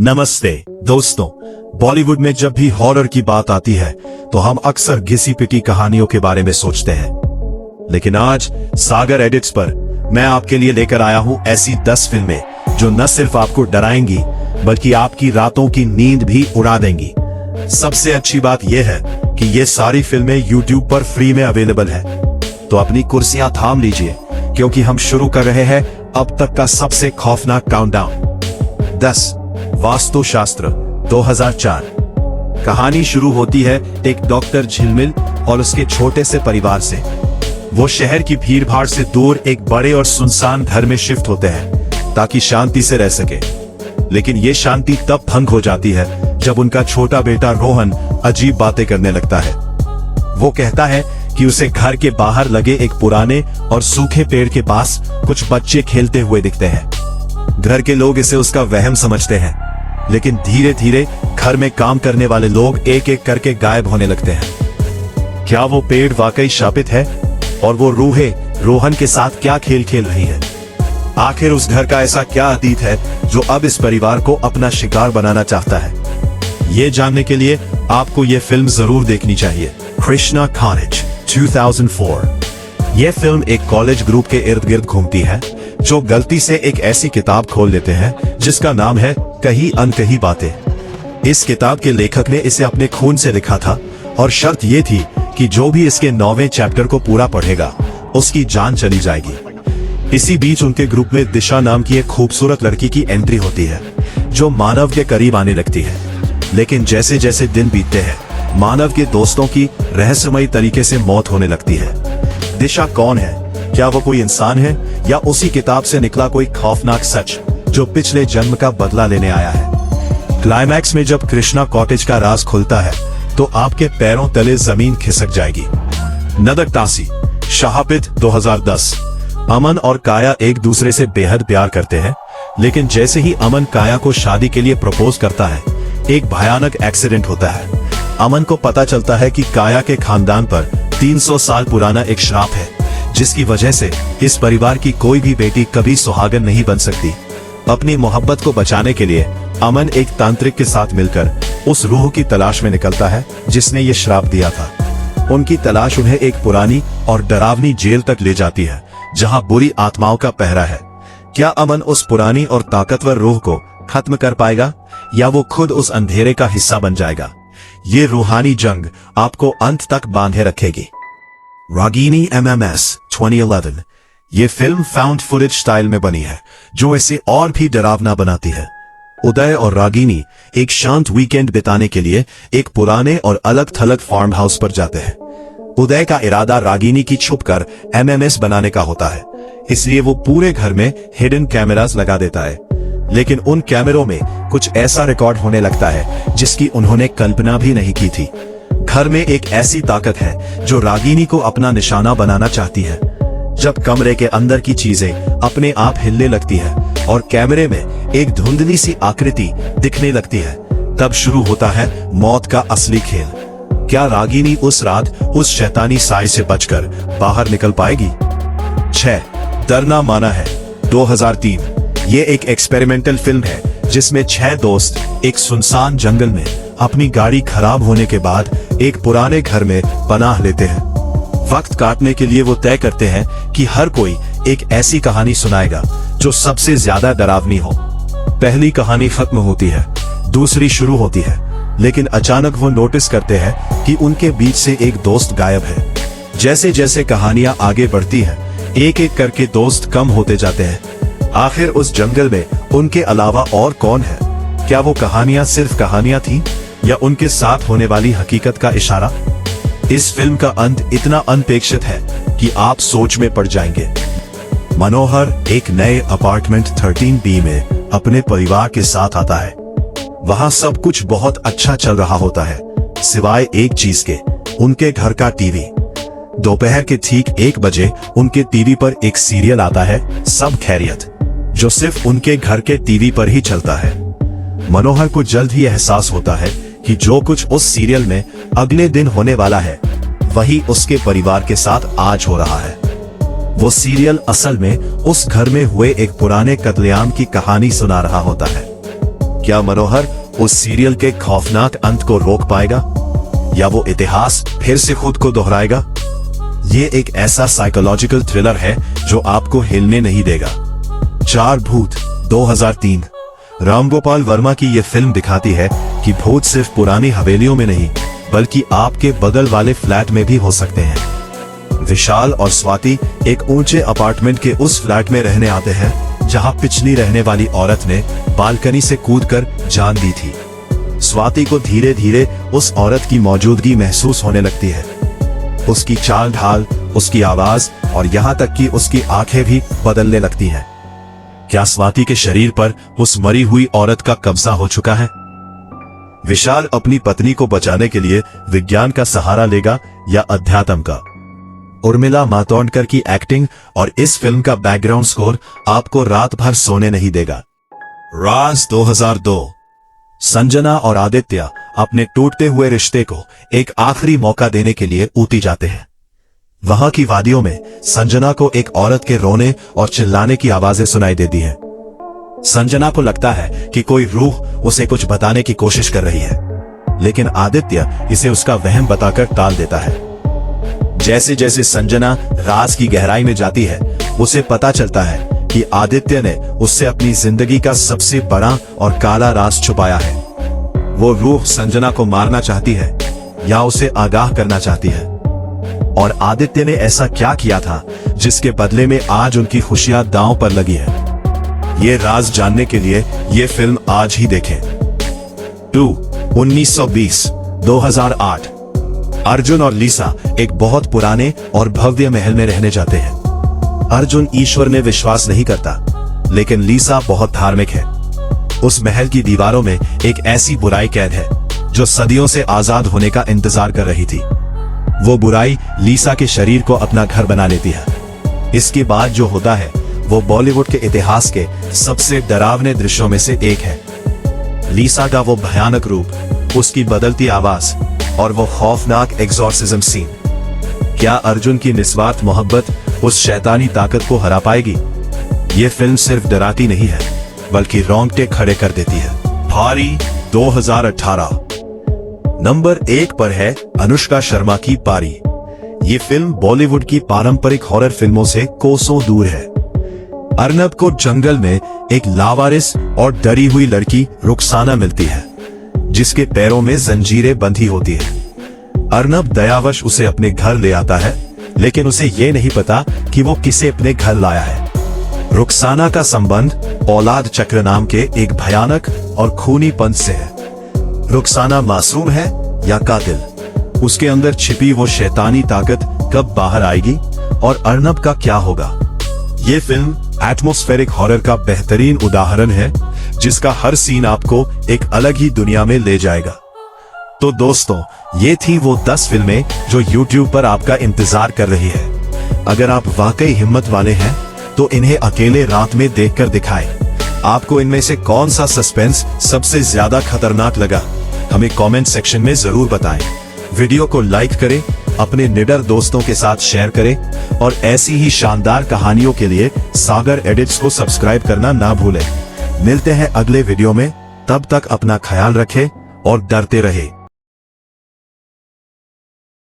नमस्ते दोस्तों, बॉलीवुड में जब भी हॉरर की बात आती है तो हम अक्सर घिसी पिटी कहानियों के बारे में सोचते हैं। लेकिन आज सागर एडिट्स पर मैं आपके लिए लेकर आया हूं ऐसी 10 फिल्में जो न सिर्फ आपको डराएंगी बल्कि आपकी रातों की नींद भी उड़ा देंगी। सबसे अच्छी बात यह है कि ये सारी फिल्में YouTube पर फ्री में अवेलेबल है। तो अपनी कुर्सियां थाम लीजिए क्योंकि हम शुरू कर रहे हैं अब तक का सबसे खौफनाक काउंटडाउन। 10 वास्तुशास्त्र 2004। कहानी शुरू होती है एक डॉक्टर झिलमिल और उसके छोटे से परिवार से। वो शहर की भीड़भाड़ से दूर एक बड़े और सुनसान घर में शिफ्ट होते हैं ताकि शांति से रह सके। लेकिन ये शांति तब भंग हो जाती है जब उनका छोटा बेटा रोहन अजीब बातें करने लगता है। वो कहता है कि उसे घर के बाहर लगे एक पुराने और सूखे पेड़ के पास कुछ बच्चे खेलते हुए दिखते हैं। घर के लोग इसे उसका वहम समझते हैं, लेकिन धीरे धीरे घर में काम करने वाले लोग एक एक करके गायब होने लगते हैं। क्या वो पेड़ वाकई शापित है और वो रूहें रोहन के साथ क्या खेल खेल रही है? आखिर उस घर का ऐसा क्या अतीत है जो अब इस परिवार को अपना शिकार बनाना चाहता है? ये जानने के लिए आपको ये फिल्म जरूर देखनी चाहिए। कृष्णा कॉलेज 2004। यह फिल्म एक कॉलेज ग्रुप के इर्द गिर्द घूमती है जो गलती से एक ऐसी किताब खोल लेते हैं जिसका नाम है कहीं अनकही बातें। इस किताब के लेखक ने इसे अपने खून से लिखा था और शर्त ये थी कि जो भी इसके 9वें चैप्टर को पूरा पढ़ेगा उसकी जान चली जाएगी। इसी बीच उनके ग्रुप में दिशा नाम की एक खूबसूरत लड़की की एंट्री होती है जो मानव के करीब आने लगती है। लेकिन जैसे जैसे दिन बीतते हैं मानव के दोस्तों की रहस्यमयी तरीके से मौत होने लगती है। दिशा कौन है? क्या वो कोई इंसान है या उसी किताब से निकला कोई खौफनाक सच जो पिछले जन्म का बदला लेने आया है? क्लाइमैक्स में जब कृष्णा कॉटेज का राज खुलता है तो आपके पैरों तले जमीन खिसक जाएगी। नदकतासी शापित 2010। अमन और काया एक दूसरे से बेहद प्यार करते हैं, लेकिन जैसे ही अमन काया को शादी के लिए प्रपोज करता है एक भयानक एक्सीडेंट होता है। अमन को पता चलता है कि काया के खानदान पर 300 साल पुराना एक श्राप है जिसकी वजह से इस परिवार की कोई भी बेटी कभी सुहागन नहीं बन सकती। अपनी मोहब्बत को बचाने के लिए अमन एक तांत्रिक के साथ मिलकर उस रूह की तलाश में निकलता है जिसने ये श्राप दिया था। उनकी तलाश उन्हें एक पुरानी और डरावनी जेल तक ले जाती है जहां बुरी आत्माओं का पहरा है। क्या अमन उस पुरानी और ताकतवर रूह को खत्म कर पाएगा या वो खुद उस अंधेरे का हिस्सा बन जाएगा? ये रूहानी जंग आपको अंत तक बांधे रखेगी। रागिनी MMS 2011। ये फिल्म फाउंड फुटेज स्टाइल में बनी है जो इसे और भी डरावना बनाती है। उदय और रागिनी एक शांत वीकेंड बिताने के लिए एक पुराने और अलग थलग फार्म हाउस पर जाते हैं। उदय का इरादा रागिनी की छुपकर MMS बनाने का होता है, इसलिए वो पूरे घर में हिडन कैमरास लगा देता है। लेकिन उन कैमरों में कुछ ऐसा रिकॉर्ड होने लगता है जिसकी उन्होंने कल्पना भी नहीं की थी। घर में एक ऐसी ताकत है जो रागिनी को अपना निशाना बनाना चाहती है। जब कमरे के अंदर की चीजें अपने आप हिलने लगती है और कैमरे में एक धुंधली सी आकृति दिखने लगती है तब शुरू होता है मौत का असली खेल। क्या रागिनी उस रात उस शैतानी साय से बचकर बाहर निकल पाएगी? 6 डरना माना है 2003। ये एक एक्सपेरिमेंटल फिल्म है जिसमें 6 दोस्त एक सुनसान जंगल में अपनी गाड़ी खराब होने के बाद एक पुराने घर में पनाह लेते हैं। वक्त काटने के लिए वो तय करते हैं कि हर कोई एक ऐसी कहानी सुनाएगा जो सबसे ज्यादा डरावनी हो। पहली कहानी खत्म होती है, दूसरी शुरू होती है, लेकिन अचानक वो नोटिस करते हैं कि उनके बीच से एक दोस्त गायब है। जैसे जैसे कहानियां आगे बढ़ती है एक एक करके दोस्त कम होते जाते हैं। आखिर उस जंगल में उनके अलावा और कौन है? क्या वो कहानियां सिर्फ कहानियां थीं या उनके साथ होने वाली हकीकत का इशारा? इस फिल्म का अंत इतना अनपेक्षित है कि आप सोच में पड़ जाएंगे। मनोहर एक नए अपार्टमेंट 13B में अपने परिवार के साथ आता है। वहां सब कुछ बहुत अच्छा चल रहा होता है सिवाय एक चीज के, उनके घर का टीवी। दोपहर के ठीक 1 बजे उनके टीवी पर एक सीरियल आता है, सब खैरियत, जो सिर्फ उनके घर के टीवी पर ही चलता है। मनोहर को जल्द ही एहसास होता है कि जो कुछ उस सीरियल में अगले दिन होने वाला है वही उसके परिवार के साथ आज हो रहा है। वो सीरियल असल में उस घर में हुए एक पुराने कत्लेआम की कहानी सुना रहा होता है। क्या मनोहर उस सीरियल के खौफनाक अंत को रोक पाएगा, या वो इतिहास फिर से खुद को दोहराएगा? ये एक ऐसा साइकोलॉजिकल थ्रिलर है जो आपको हिलने नहीं देगा। चार भूत 2003। रामगोपाल वर्मा की ये फिल्म दिखाती है कि भूत सिर्फ पुरानी हवेलियों में नहीं बल्कि आपके बगल वाले फ्लैट में भी हो सकते हैं। विशाल और स्वाति एक ऊंचे अपार्टमेंट के उस फ्लैट में रहने आते हैं जहां पिछली रहने वाली औरत ने बालकनी से कूदकर जान दी थी। स्वाति को धीरे धीरे उस औरत की मौजूदगी महसूस होने लगती है। उसकी चाल ढाल, उसकी आवाज और यहाँ तक कि उसकी आंखें भी बदलने लगती हैं। क्या स्वाति के शरीर पर उस मरी हुई औरत का कब्जा हो चुका है? विशाल अपनी पत्नी को बचाने के लिए विज्ञान का सहारा लेगा या अध्यात्म का? उर्मिला मातोंडकर की एक्टिंग और इस फिल्म का बैकग्राउंड स्कोर आपको रात भर सोने नहीं देगा। राज 2002। संजना और आदित्य अपने टूटते हुए रिश्ते को एक आखिरी मौका देने के लिए ऊटी जाते हैं। वहां की वादियों में संजना को एक औरत के रोने और चिल्लाने की आवाजें सुनाई देती हैं। संजना को लगता है कि कोई रूह उसे कुछ बताने की कोशिश कर रही है, लेकिन आदित्य इसे उसका वहम बताकर टाल देता है। जैसे जैसे संजना राज की गहराई में जाती है, उसे पता चलता है कि आदित्य ने उससे अपनी जिंदगी का सबसे बड़ा और काला राज छुपाया है। वो रूह संजना को मारना चाहती है या उसे आगाह करना चाहती है, और आदित्य ने ऐसा क्या किया था जिसके बदले में आज उनकी खुशियां दांव पर लगी है? ये राज जानने के लिए ये फिल्म आज ही देखें। 2 1920 2008। अर्जुन और लीसा एक बहुत पुराने और भव्य महल में रहने जाते हैं। अर्जुन ईश्वर में विश्वास नहीं करता, लेकिन लीसा बहुत धार्मिक है। उस महल की दीवारों में एक ऐसी बुराई कैद है जो सदियों से आजाद होने का इंतजार कर रही थी। वो बुराई लीसा के शरीर को अपना घर बना लेती है। इसके बाद जो होता है वो बॉलीवुड के इतिहास के सबसे डरावने दृश्यों में से एक है। लीसा का वो भयानक रूप, उसकी बदलती आवाज और वो खौफनाक एग्जॉर्सिज्म सीन। क्या अर्जुन की निस्वार्थ मोहब्बत उस शैतानी ताकत को हरा पाएगी? ये फिल्म सिर्फ डराती नहीं है बल्कि रोंगटे खड़े कर देती है। भारी 2018। नंबर 1 पर है अनुष्का शर्मा की पारी। ये फिल्म बॉलीवुड की पारंपरिक हॉरर फिल्मों से कोसों दूर है। अर्नब को जंगल में एक लावारिस और डरी हुई लड़की रुखसाना मिलती है, जिसके पैरों में जंजीरें बंधी होती है। अर्नब दयावश उसे अपने घर ले आता है, लेकिन उसे ये नहीं पता कि वो किसे अपने घर लाया है। रुखसाना का संबंध औलाद चक्र नाम के एक भयानक और खूनी पंथ से है। रुखसाना मासूम है या कातिल? उसके अंदर छिपी वो शैतानी ताकत कब बाहर आएगी और अर्नब का क्या होगा? ये फिल्म एटमॉस्फेरिक हॉरर का बेहतरीन उदाहरण है, जिसका हर सीन आपको एक अलग ही दुनिया में ले जाएगा। तो दोस्तों, ये थी वो 10 फिल्में जो YouTube पर आपका इंतजार कर रही है। अगर आप वाकई हिम्मत वाले हैं तो इन्हें अकेले रात में देखकर दिखाएं। आपको इनमें से कौन सा सस्पेंस सबसे ज्यादा खतरनाक लगा, हमें कमेंट सेक्शन में जरूर बताएं। वीडियो को लाइक करें, अपने निडर दोस्तों के साथ शेयर करें और ऐसी ही शानदार कहानियों के लिए सागर एडिट्स को सब्सक्राइब करना ना भूलें। मिलते हैं अगले वीडियो में, तब तक अपना ख्याल रखें और डरते रहें।